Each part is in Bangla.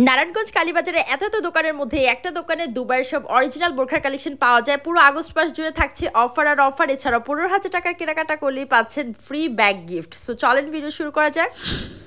নারায়ণগঞ্জ কালীবাজারে এত দোকানের মধ্যে একটা দোকানে দুবাইয়ের সব অরিজিনাল বোরখার কালেকশন পাওয়া যায়। পুরো আগস্ট মাস জুড়ে থাকছে অফার আর অফার। এছাড়াও 15,000 টাকার কেনাকাটা করলেই পাচ্ছেন ফ্রি ব্যাগ গিফট। সো চলেন ভিডিও শুরু করা যাক।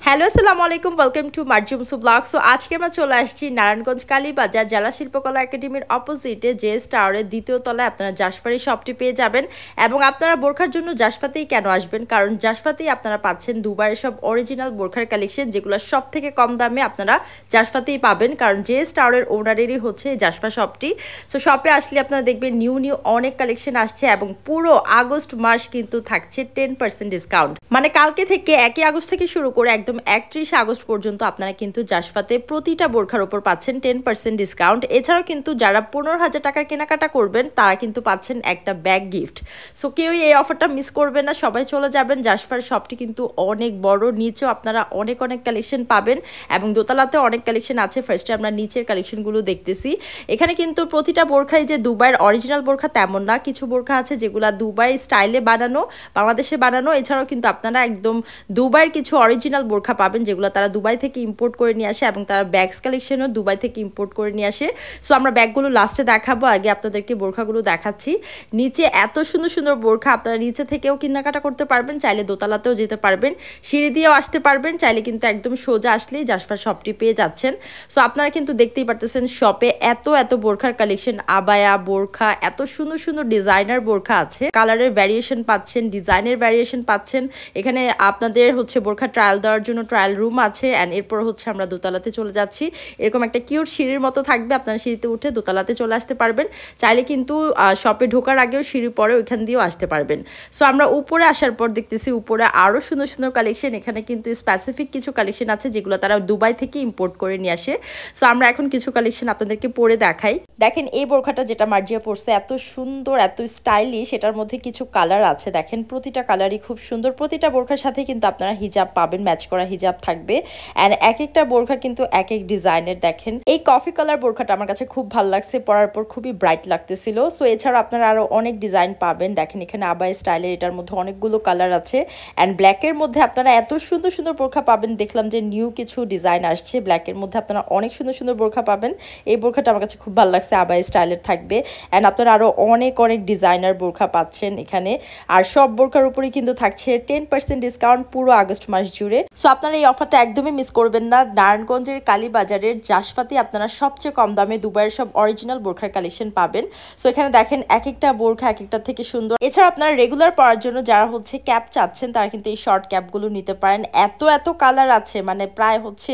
হ্যালো, আসসালামু আলাইকুম, ওয়েলকাম টু মারজুমসু ব্লগ। সো আজকে আমরা চলে আসছি নারায়ণগঞ্জ কালীবাজার জেলা শিল্পকলা একাডেমির অপোজিটে জেএস টাওয়ারের দ্বিতীয় তলায় আপনারা জাসফারি শপটি পেয়ে যাবেন। এবং আপনারা বোরখার জন্য জাসফাতেই কেন আসবেন, কারণ জাসফাতেই আপনারা পাচ্ছেন দুবাইয়ের সব অরিজিনাল বোরখার কালেকশন, যেগুলো সব থেকে কম দামে আপনারা জাসফাতেই পাবেন, কারণ জেএস টাওয়ারের ওনারেরই হচ্ছে জাসফা শপটি। সো শপে আসলে আপনারা দেখবেন নিউ অনেক কালেকশন আসছে এবং পুরো আগস্ট মাস কিন্তু থাকছে 10% ডিসকাউন্ট। মানে কালকে থেকে 1 আগস্ট থেকে শুরু করে একদম 31 আগস্ট পর্যন্ত আপনারা কিন্তু জাসফাতে প্রতিটা বোরখার উপর পাচ্ছেন 10% ডিসকাউন্ট। এছাড়াও কিন্তু যারা 15,000 টাকার কেনাকাটা করবেন তারা কিন্তু পাচ্ছেন একটা ব্যাগ গিফট। সো কেউই এই অফারটা মিস করবেন না, সবাই চলে যাবেন। জাসফার শপটি কিন্তু অনেক বড়, নিচেও আপনারা অনেক কালেকশন পাবেন এবং দোতলাতে অনেক কালেকশন আছে। ফার্স্টে আমরা নিচের কালেকশনগুলো দেখতেছি। এখানে কিন্তু প্রতিটা বোরখাই যে দুবাইয়ের অরিজিনাল বোরখা তেমন না, কিছু বোরখা আছে যেগুলো দুবাই স্টাইলে বানানো, বাংলাদেশে বানানো। এছাড়াও কিন্তু আপনারা একদম দুবাইয়ের কিছু অরিজিনাল বোরখা পাবেন যেগুলো তারা দুবাই থেকে ইম্পোর্ট করে নিয়ে আসে এবং তারা ব্যাগস কালেকশনও দুবাই থেকে ইম্পোর্ট করে নিয়ে আসে। সো আমরা ব্যাগগুলো লাস্টে দেখাবো, আগে আপনাদেরকে বোরখাগুলো দেখাচ্ছি। নিচে এত সুন্দর বোরখা, আপনারা নিচে থেকেও কেনাকাটা করতে পারবেন, চাইলে দোতলাতেও যেতে পারবেন, সিঁড়ি দিয়েও আসতে পারবেন, চাইলে কিন্তু একদম সোজা আসলেই জাসফার শপটি পেয়ে যাচ্ছেন। সো আপনারা কিন্তু দেখতেই পারতেছেন শপে এত বোরখার কালেকশন, আবায়া বোরখা, এত সুন্দর ডিজাইনার বোরখা আছে। কালারের ভ্যারিয়েশন পাচ্ছেন, ডিজাইনের ভ্যারিয়েশন পাচ্ছেন। এখানে আপনাদের হচ্ছে বোরখা ট্রায়াল দেওয়ার জন্য ট্রায়াল রুম আছে। অ্যান্ড এরপর হচ্ছে আমরা দোতলাতে চলে যাচ্ছি। এরকম একটা কিউট সিঁড়ির মতো থাকবে, আপনারা সিঁড়িতে উঠে দোতলাতে চলে আসতে পারবেন। চাইলে কিন্তু শপে ঢোকার আগেও সিঁড়ি পরে ওইখান দিয়েও আসতে পারবেন। সো আমরা উপরে আসার পর দেখতেছি উপরে আরও সুন্দর কালেকশন। এখানে কিন্তু স্পেসিফিক কিছু কালেকশন আছে যেগুলো তারা দুবাই থেকে ইম্পোর্ট করে নিয়ে আসে। সো আমরা এখন কিছু কালেকশন আপনাদেরকে পরে দেখাই। দেখেন এই বোরখাটা যেটা মার্জিয়া পরছে, এত সুন্দর, এত স্টাইলিশ। এটার মধ্যে কিছু কালার আছে, দেখেন প্রতিটা কালারই খুব সুন্দর। প্রতিটা বোরখার সাথে কিন্তু আপনারা হিজাব পাবেন, ম্যাচ করা হিজাব থাকবে। অ্যান্ড একটা বোরখা কিন্তু এক ডিজাইনের। দেখেন এই কফি কালার বোরখাটা আমার কাছে খুব ভালো লাগছে, পরার পর খুবই ব্রাইট লাগতেছিল। সো এছাড়া আপনারা আরো অনেক ডিজাইন পাবেন। দেখেন এখানে আবাই স্টাইলের, এটার মধ্যে অনেকগুলো কালার আছে। অ্যান্ড ব্ল্যাকের মধ্যে আপনারা এত সুন্দর বোরখা পাবেন। দেখলাম যে নিউ কিছু ডিজাইন আসছে ব্ল্যাকের মধ্যে, আপনারা অনেক সুন্দর বোরখা পাবেন। এই বোরখাটা আমার কাছে খুব ভালো লাগছে, আবাই স্টাইলের থাকবে। অ্যান্ড আপনারা আরো অনেক ডিজাইনার বোরখা পাচ্ছেন এখানে। আর সব বোরখার উপরেই কিন্তু থাকছে 10% ডিসকাউন্ট পুরো আগস্ট মাস জুড়ে। সো আপনারা এই অফারটা একদমই মিস করবেন না। নারায়ণগঞ্জের কালীবাজারের জাসফাতে আপনারা সবচেয়ে কম দামে দুবাইয়ের সব অরিজিনাল বোরখার কালেকশন পাবেন। সো এখানে দেখেন একটা বোরখা একটা থেকে সুন্দর। এছাড়া আপনারা রেগুলার পরার জন্য যারা হচ্ছে ক্যাপ চাচ্ছেন তারা কিন্তু এই শর্ট ক্যাপগুলো নিতে পারেন। এত কালার আছে, মানে প্রায় হচ্ছে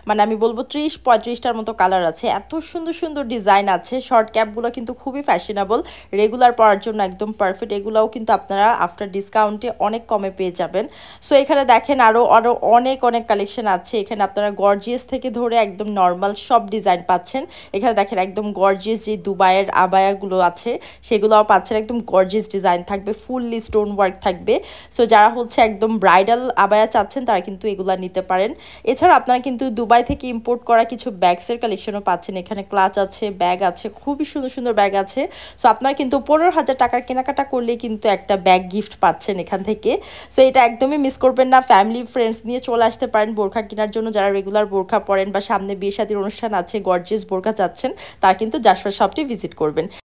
মানে আমি বলবো 30-35টার মতো কালার আছে। এত সুন্দর ডিজাইন আছে। শর্ট ক্যাপগুলো কিন্তু খুবই ফ্যাশনেবল, রেগুলার পরার জন্য একদম পারফেক্ট। এগুলোও কিন্তু আপনারা আফটার ডিসকাউন্টে অনেক কমে পেয়ে যাবেন। সো এখানে দেখেন আরো অনেক কালেকশন আছে। এখানে আপনারা গর্জিয়াস থেকে ধরে একদম নর্মাল সব ডিজাইন পাচ্ছেন। এখানে দেখেন একদম গর্জিয়াস যে দুবাইয়ের আবায়াগুলো আছে সেগুলোও পাচ্ছেন, একদম গর্জিয়াস ডিজাইন থাকবে, ফুললি স্টোন ওয়ার্ক থাকবে। সো যারা হচ্ছে একদম ব্রাইডাল আবায়া চাচ্ছেন তারা কিন্তু এগুলা নিতে পারেন। এছাড়া আপনারা কিন্তু দুবাই থেকে ইম্পোর্ট করা কিছু ব্যাগসের কালেকশনও পাচ্ছেন। এখানে ক্লাচ আছে, ব্যাগ আছে, খুবই সুন্দর ব্যাগ আছে। সো আপনারা কিন্তু 15,000 টাকার কেনাকাটা করলে কিন্তু একটা ব্যাগ গিফট পাচ্ছেন এখান থেকে। সো এটা একদমই মিস করবেন না। ফ্যামিলি ফ্রেন্ডস নিয়ে চলে আসতে পারেন বোরখা কেনার জন্য। যারা রেগুলার বোরখা পরেন বা সামনে বিয়ে শাদীর অনুষ্ঠান আছে, গর্জিয়াস বোরখা চাচ্ছেন, তারা কিন্তু জাসফা শপটি ভিজিট করবেন।